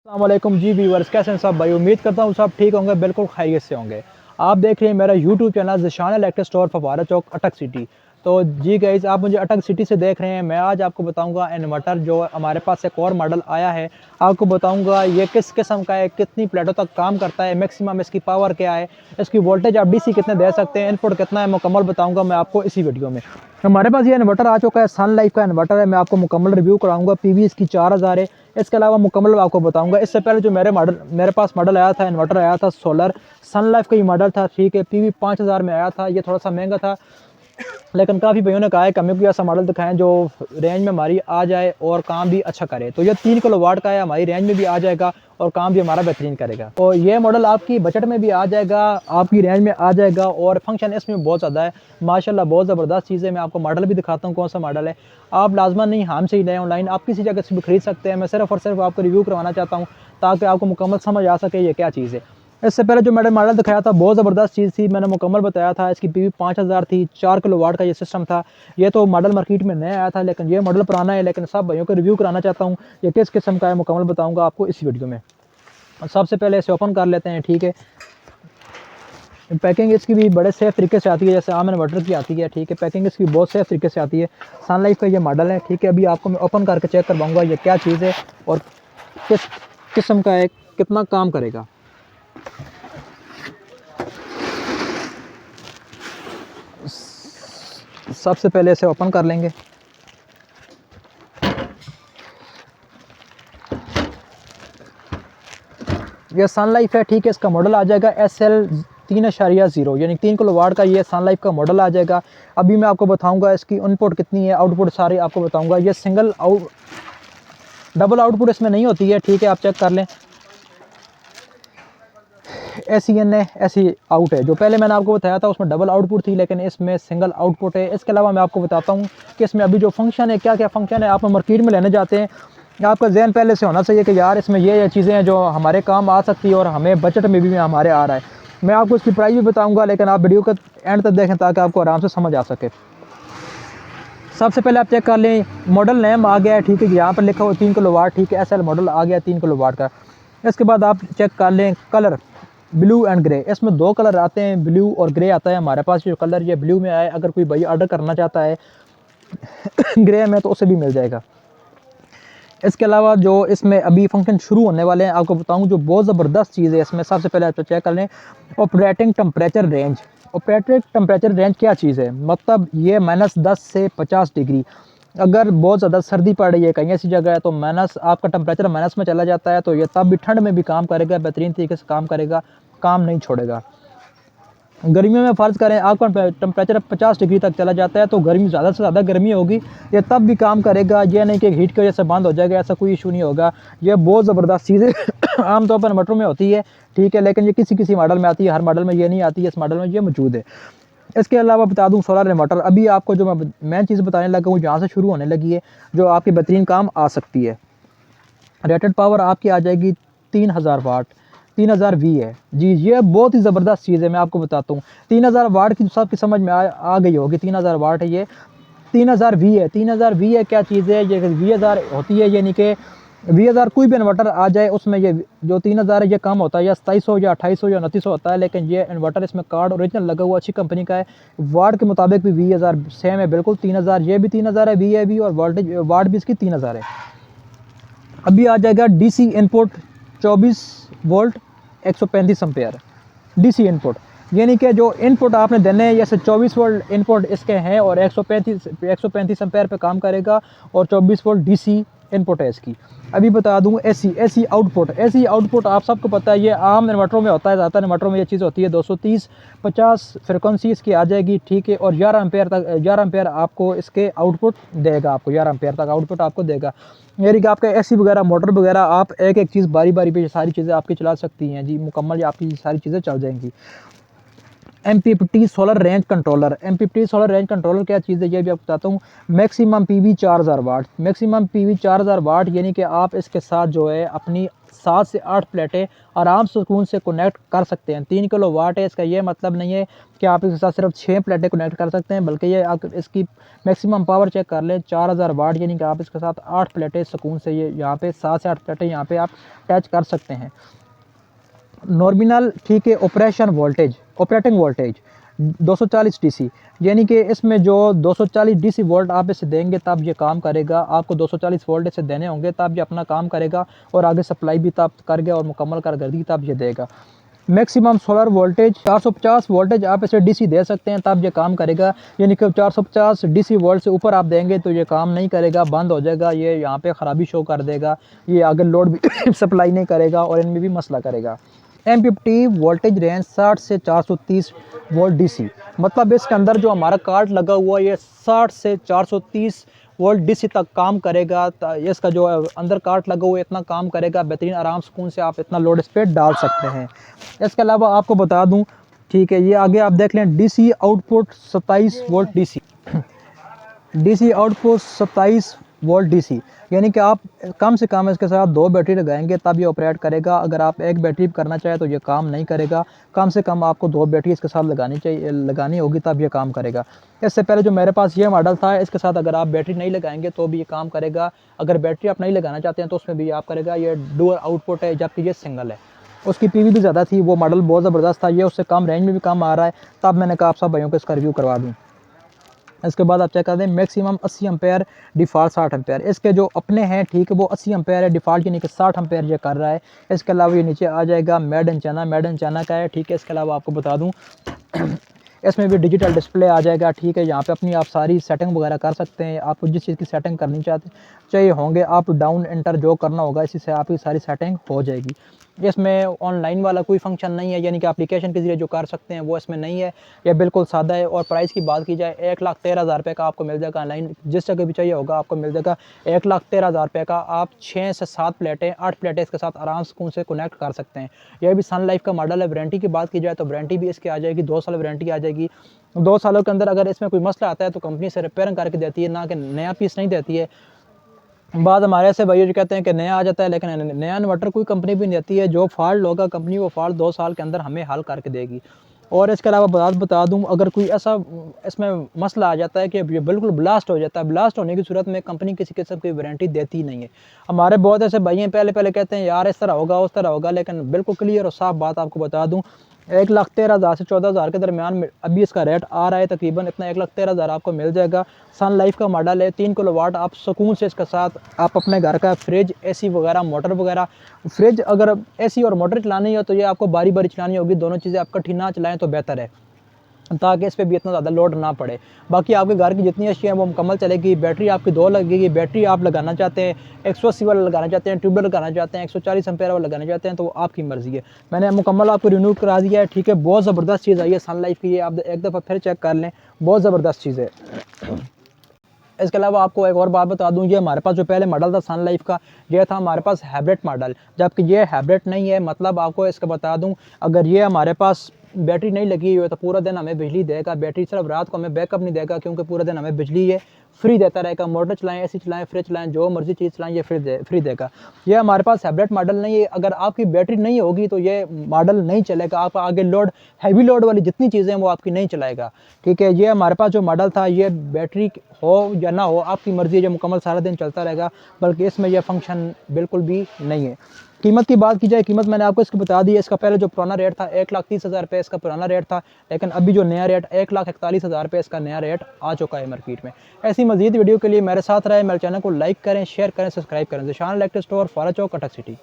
अस्सलाम वालेकुम जी व्यूअर्स, कैसे हैं सब भाई। उम्मीद करता हूँ सब ठीक होंगे, बिल्कुल खैरियत से होंगे। आप देख रहे हैं मेरा YouTube channel Zeeshan electric store फव्वारा चौक, अटक सिटी। तो जी गाइस, आप मुझे अटक सिटी से देख रहे हैं। मैं आज आपको बताऊंगा इन्वर्टर जो हमारे पास एक और मॉडल आया है। आपको बताऊंगा ये किस किस्म का है, कितनी प्लेटों तक काम करता है, मैक्सिमम इसकी पावर क्या है, इसकी वोल्टेज आप डीसी कितने दे सकते हैं, इनपुट कितना है, मुकम्मल बताऊंगा मैं आपको इसी वीडियो में। हमारे पास ये इन्वर्टर आ चुका है, सन लाइफ का इन्वर्टर है। मैं आपको मुकम्मल रिव्यू कराऊंगा। पीवी इसकी 4000 है। इसके अलावा मुकम्मल आपको बताऊंगा। इससे पहले जो मेरे पास मॉडल आया था, इन्वर्टर आया था सोलर सन लाइफ का ये मॉडल था, ठीक है। पीवी 5000 में आया था। ये थोड़ा सा महंगा था, लेकिन काफ़ी भाइयों ने कहा है कि हमें कोई ऐसा मॉडल दिखाएं जो रेंज में हमारी आ जाए और काम भी अच्छा करे। तो ये 3 किलो वाट का है, हमारी रेंज में भी आ जाएगा और काम भी हमारा बेहतरीन करेगा। तो ये मॉडल आपकी बजट में भी आ जाएगा, आपकी रेंज में आ जाएगा और फंक्शन इसमें बहुत ज़्यादा है माशाल्लाह, बहुत ज़बरदस्त चीज़ है। मैं आपको मॉडल भी दिखाता हूँ कौन सा मॉडल है। आप लाजमन नहीं हमसे ही लें, ऑनलाइन आप किसी जगह से भी खरीद सकते हैं। मैं सिर्फ और सिर्फ आपको रिव्यू करवाना चाहता हूँ ताकि आपको मुकम्मल समझ आ सके ये क्या चीज़ है। इससे पहले जो मैंने मॉडल दिखाया था बहुत ज़बरदस्त चीज़ थी, मैंने मुकम्मल बताया था। इसकी पीवी 5000 थी, 4 किलो वाट का ये सिस्टम था। ये तो मॉडल मार्केट में नया आया था, लेकिन ये मॉडल पुराना है। लेकिन सब भाइयों को रिव्यू कराना चाहता हूँ, ये किस किस्म का है मुकम्मल बताऊँगा आपको इस वीडियो में। सबसे पहले इसे ओपन कर लेते हैं, ठीक है। पैकिंग इसकी भी बड़े सेफ तरीके से आती है, जैसे आम इन्वर्टर की आती है, ठीक है। पैकिंग इसकी बहुत सेफ तरीके से आती है। सन लाइफ का ये मॉडल है, ठीक है। अभी आपको मैं ओपन करके चेक करवाऊँगा ये क्या चीज़ है और किस किस्म का है, कितना काम करेगा। सबसे पहले इसे ओपन कर लेंगे। ये सन लाइफ है, ठीक है। इसका मॉडल आ जाएगा SL 3.0 यानी 3 किलो वाट का ये सन लाइफ का मॉडल आ जाएगा। अभी मैं आपको बताऊंगा इसकी इनपुट कितनी है, आउटपुट सारे आपको बताऊंगा। ये सिंगल आउट डबल आउटपुट इसमें नहीं होती है, ठीक है। आप चेक कर लें, ऐसी इन है, ऐसी आउट है। जो पहले मैंने आपको बताया था उसमें डबल आउटपुट थी, लेकिन इसमें सिंगल आउटपुट है। इसके अलावा मैं आपको बताता हूँ कि इसमें अभी जो फंक्शन है, क्या क्या फंक्शन है। आप मार्केट में लेने जाते हैं, आपका जहन पहले से होना चाहिए कि यार इसमें ये चीज़ें हैं जो हमारे काम आ सकती है और हमें बजट में भी हमारे आ रहा है। मैं आपको इसकी प्राइस भी बताऊंगा, लेकिन आप वीडियो का एंड तक देखें ताकि आपको आराम से समझ आ सके। सबसे पहले आप चेक कर लें, मॉडल नेम आ गया है, ठीक है। यहाँ पर लिखा हुआ 3 किलो वाट, ठीक है। SL मॉडल आ गया 3 किलो वाट का। इसके बाद आप चेक कर लें कलर, ब्लू एंड ग्रे। इसमें 2 कलर आते हैं, ब्लू और ग्रे आता है। हमारे पास जो कलर ये ब्लू में आया है, अगर कोई भाई ऑर्डर करना चाहता है ग्रे में तो उसे भी मिल जाएगा। इसके अलावा जो इसमें अभी फंक्शन शुरू होने वाले हैं आपको बताऊं, जो बहुत ज़बरदस्त चीज़ है इसमें। सबसे पहले आप चेक कर लें operating temperature range. Operating temperature range क्या चीज़ है, मतलब ये -10 से 50 डिग्री। अगर बहुत ज़्यादा सर्दी पड़ रही है कहीं ऐसी जगह है तो माइनस आपका टेम्परेचर माइनस में चला जाता है, तो ये तब भी ठंड में भी काम करेगा, बेहतरीन तरीके से काम करेगा, काम नहीं छोड़ेगा। गर्मियों में फ़र्ज़ करें आपका टेम्परेचर 50 डिग्री तक चला जाता है तो गर्मी ज़्यादा से ज़्यादा गर्मी होगी, ये तब भी काम करेगा। ये नहीं कि हीट की वजह से बंद हो जाएगा, ऐसा कोई इशू नहीं होगा। ये बहुत ज़बरदस्त चीज़ है आमतौर पर इन्वर्टर में होती है, ठीक है, लेकिन ये किसी किसी मॉडल में आती है, हर मॉडल में ये नहीं आती है। इस मॉडल में ये मौजूद है। इसके अलावा बता दूं सोलर इन्वर्टर, अभी आपको जो मैं मेन चीज़ बताने लगा हूँ यहाँ से शुरू होने लगी है, जो आपके बेहतरीन काम आ सकती है। रेटेड पावर आपकी आ जाएगी 3000 वाट, 3000 वी है जी। ये बहुत ही ज़बरदस्त चीज़ है, मैं आपको बताता हूँ। 3000 वाट की सबकी समझ में आ गई होगी। 3000 वाट है ये, 3000 वी है। 3000 वी है क्या चीज़ है, ये V1000 होती है, यानी कि V1000 कोई भी इन्वर्टर आ जाए उसमें ये जो 3000 है ये कम होता है, या 2700 या 2800 या 2900 होता है। लेकिन ये इन्वर्टर इसमें कार्ड ओरिजिनल लगा हुआ अच्छी कंपनी का है। वाट के मुताबिक भी V1000 सेम है बिल्कुल। 3000 ये भी 3000 है, वी है भी, और वोल्टेज वाट भी इसकी 3000 है। अभी आ जाएगा DC input 24 volt 135 ampere DC input, यानी कि जो इनपुट आपने देने हैं, जैसे 24 वोल्ट इनपुट इसके हैं और 135 एम्पेयर पे काम करेगा, और 24 वोल्ट डीसी इनपुट है इसकी। अभी बता दूं एसी आउटपुट आप सबको पता है, ये आम इन्वर्टरों में होता है, ज़्यादातर इन्वर्टरों में ये चीज़ होती है। 230-50 फ्रिक्वेंसी इसकी आ जाएगी, ठीक है। और 11 एम्पेयर तक, 11 एम्पेयर आपको इसके आउटपुट देगा, आपको 11 एम्पेयर तक आउटपुट आपको देगा। यानी कि आपका एसी वगैरह, मोटर वगैरह, आप एक एक चीज़ बारी बारी पे सारी चीज़ें आपकी चला सकती हैं जी, मुकम्मल आपकी सारी चीज़ें चल जाएंगी। MPPT solar range controller. MPPT solar range controller क्या चीज़ है ये भी आपको बताता हूँ। मैक्सिमम PV 4000 वाट, मैक्सिमम PV 4000 वाट, यानी कि आप इसके साथ जो है अपनी 7 से 8 प्लेटें आराम सुकून से कनेक्ट कर सकते हैं। 3 किलो वाट है, इसका ये मतलब नहीं है कि आप इसके साथ सिर्फ 6 प्लेटें कनेक्ट कर सकते हैं, बल्कि ये आप इसकी मैक्सिमम पावर चेक कर लें 4000 वाट, यानी कि आप इसके साथ 8 प्लेटें सुकून से ये यहाँ पे 7 से 8 प्लेटें यहाँ पे आप अटैच कर सकते हैं। नॉर्मिनल ठीक है ऑपरेटिंग वोल्टेज 240 डीसी, यानी कि इसमें जो 240 डीसी वोल्ट आप इसे देंगे तब ये काम करेगा। आपको 240 वोल्ट इसे देने होंगे तब ये अपना काम करेगा और आगे सप्लाई भी तब कर गया और मुकम्मल कर दी तब ये देगा। मैक्सिमम सोलर वोल्टेज 450 वोल्टेज आप इसे डीसी दे सकते हैं तब ये काम करेगा, यानी कि 450 डीसी वोल्ट से ऊपर आप देंगे तो ये काम नहीं करेगा, बंद हो जाएगा, ये यहाँ पे ख़राबी शो कर देगा, ये आगे लोड भी सप्लाई नहीं करेगा और इनमें भी मसला करेगा। MPPT वोल्टेज रेंज 60 से 430 वोल्ट डीसी, मतलब इसके अंदर जो हमारा कार्ड लगा हुआ है ये 60 से 430 वोल्ट डीसी तक काम करेगा। इसका जो अंदर कार्ड लगा हुआ है इतना काम करेगा, बेहतरीन आराम सुकून से आप इतना लोड इस पर डाल सकते हैं। इसके अलावा आपको बता दूं ठीक है, ये आगे आप देख लें DC output 27 volt DC output 27 volt DC, यानी कि आप कम से कम इसके साथ 2 बैटरी लगाएंगे तब ये ऑपरेट करेगा। अगर आप एक बैटरी करना चाहें तो ये काम नहीं करेगा, कम से कम आपको 2 बैटरी इसके साथ लगानी होगी तब ये काम करेगा। इससे पहले जो मेरे पास ये मॉडल था इसके साथ अगर आप बैटरी नहीं लगाएंगे तो भी ये काम करेगा, अगर बैटरी आप नहीं लगाना चाहते हैं तो उसमें भी आप करेगा। ये डुअल आउटपुट है जबकि ये सिंगल है, उसकी PV भी ज़्यादा थी, वो मॉडल बहुत ज़बरदस्त था, ये उससे कम रेंज में भी कम आ रहा है, तब मैंने कहा आप सब भाइयों को इसका रिव्यू करवा दूँ। इसके बाद आप चेक कर दें मैक्सिमम 80 एम्पेयर, डिफ़ॉल्ट 60 एम्पेयर, इसके जो अपने हैं ठीक है वो 80 एम्पेयर है, डिफ़ॉल्ट यानी कि 60 एम्पेयर ये कर रहा है। इसके अलावा ये नीचे आ जाएगा मेड इन चाइना का है ठीक है। इसके अलावा आपको बता दूं इसमें भी डिजिटल डिस्प्ले आ जाएगा ठीक है, यहाँ पे अपनी आप सारी सेटिंग वगैरह कर सकते हैं, आपको जिस चीज़ की सेटिंग करनी चाहिए होंगे आप डाउन एंटर जो करना होगा इसी से आपकी सारी सेटिंग हो जाएगी। इसमें ऑनलाइन वाला कोई फंक्शन नहीं है, यानी कि एप्लीकेशन के ज़रिए जो कर सकते हैं वो इसमें नहीं है, यह बिल्कुल सादा है। और प्राइस की बात की जाए 1,13,000 रुपये का आपको मिल जाएगा, ऑनलाइन जिस जगह भी चाहिए होगा आपको मिल जाएगा 1,13,000 रुपये का। आप 6 से 7 प्लेटें 8 प्लेटें इसके साथ आराम सुकून से कनेक्ट कर सकते हैं। यह भी सन लाइफ का मॉडल है। वारंटी की बात की जाए तो वारंटी भी इसकी आ जाएगी, 2 साल वारंटी आ जाएगी। 2 सालों के अंदर अगर इसमें कोई मसला आता है तो कंपनी से रिपेयरिंग करके देती है, ना कि नया पीस नहीं देती है। बाद हमारे ऐसे भाइयों जो कहते हैं कि नया आ जाता है, लेकिन नया इन्वर्टर कोई कंपनी भी नहीं देती है, जो फॉल्ट होगा कंपनी वो फॉल्ट 2 साल के अंदर हमें हल करके देगी। और इसके अलावा बता दूं अगर कोई ऐसा इसमें मसला आ जाता है कि ये बिल्कुल ब्लास्ट हो जाता है, ब्लास्ट होने की सूरत में कंपनी किसी किस्म की वारंटी देती नहीं है। हमारे बहुत ऐसे भाई हैं पहले कहते हैं यार इस तरह होगा उस तरह होगा, लेकिन बिल्कुल क्लियर और साफ बात आपको बता दूं 1,13,000 से 14,000 के दरमियान में अभी इसका रेट आ रहा है, तकरीबन इतना 1,13,000 आपको मिल जाएगा। सन लाइफ का मॉडल है, 3 किलोवाट, आप सुकून से इसके साथ आप अपने घर का फ्रिज AC वगैरह मोटर वगैरह, फ्रिज अगर AC और मोटर चलानी हो तो ये आपको बारी बारी चलानी होगी, दोनों चीज़ें आप इकट्ठी ना चलाएं तो बेहतर है ताकि इस पर भी इतना ज़्यादा लोड ना पड़े। बाकी आपके घर की जितनी अशिया हैं वो मुकम्मल चलेगी। बैटरी आपकी 2 लगेगी, बैटरी आप लगाना चाहते हैं 180 वाला लगाना चाहते हैं, ट्यूबवेल लगाना चाहते हैं 140 एम्पेयर वाला लगाना चाहते हैं तो वो आपकी मर्ज़ी है। मैंने मुकम्मल आपको रिन्यू करा दिया है ठीक है। बहुत ज़बरदस्त चीज़ आई है सन लाइफ की, ये आप एक दफ़ा फिर चेक कर लें, बहुत ज़बरदस्त चीज़ है। इसके अलावा आपको एक और बात बता दूं, ये हमारे पास जो पहले मॉडल था सन लाइफ का, ये था हमारे पास हाइब्रिड मॉडल, जबकि ये हाइब्रिड नहीं है। मतलब आपको इसका बता दूं अगर ये हमारे पास बैटरी नहीं लगी हुई है तो पूरा दिन हमें बिजली देगा, बैटरी सिर्फ रात को हमें बैकअप नहीं देगा क्योंकि पूरा दिन हमें बिजली ये फ्री देता रहेगा। मोटर चलाएं, AC चलाएं, फ्रिज चलाएं, जो मर्जी चीज़ चलाएं ये फ्री देगा। ये हमारे पास हाइब्रिड मॉडल नहीं है। अगर आपकी बैटरी नहीं होगी तो ये मॉडल नहीं चलेगा, आप आगे लोड हैवी लोड वाली जितनी चीज़ें हैं वो आपकी नहीं चलाएगा ठीक है। ये हमारे पास जो मॉडल था ये बैटरी हो या ना हो आपकी मर्ज़ी है, जो मुकम्मल सारा दिन चलता रहेगा, बल्कि इसमें यह फंक्शन बिल्कुल भी नहीं है। कीमत की बात की जाए, कीमत मैंने आपको इसकी बता दी है। इसका पहले जो पुराना रेट था 1,30,000 रुपये इसका पुराना रेट था, लेकिन अभी जो नया रेट 1,41,000 रुपये इसका नया रेट आ चुका है मार्केट में। ऐसी मज़ीद वीडियो के लिए मेरे साथ रहे, मेरे चैनल को लाइक करें, शेयर करें, सब्सक्राइब करें। ज़ीशान इलेक्ट्रिक स्टोर, फारा चौक, कटक सिटी।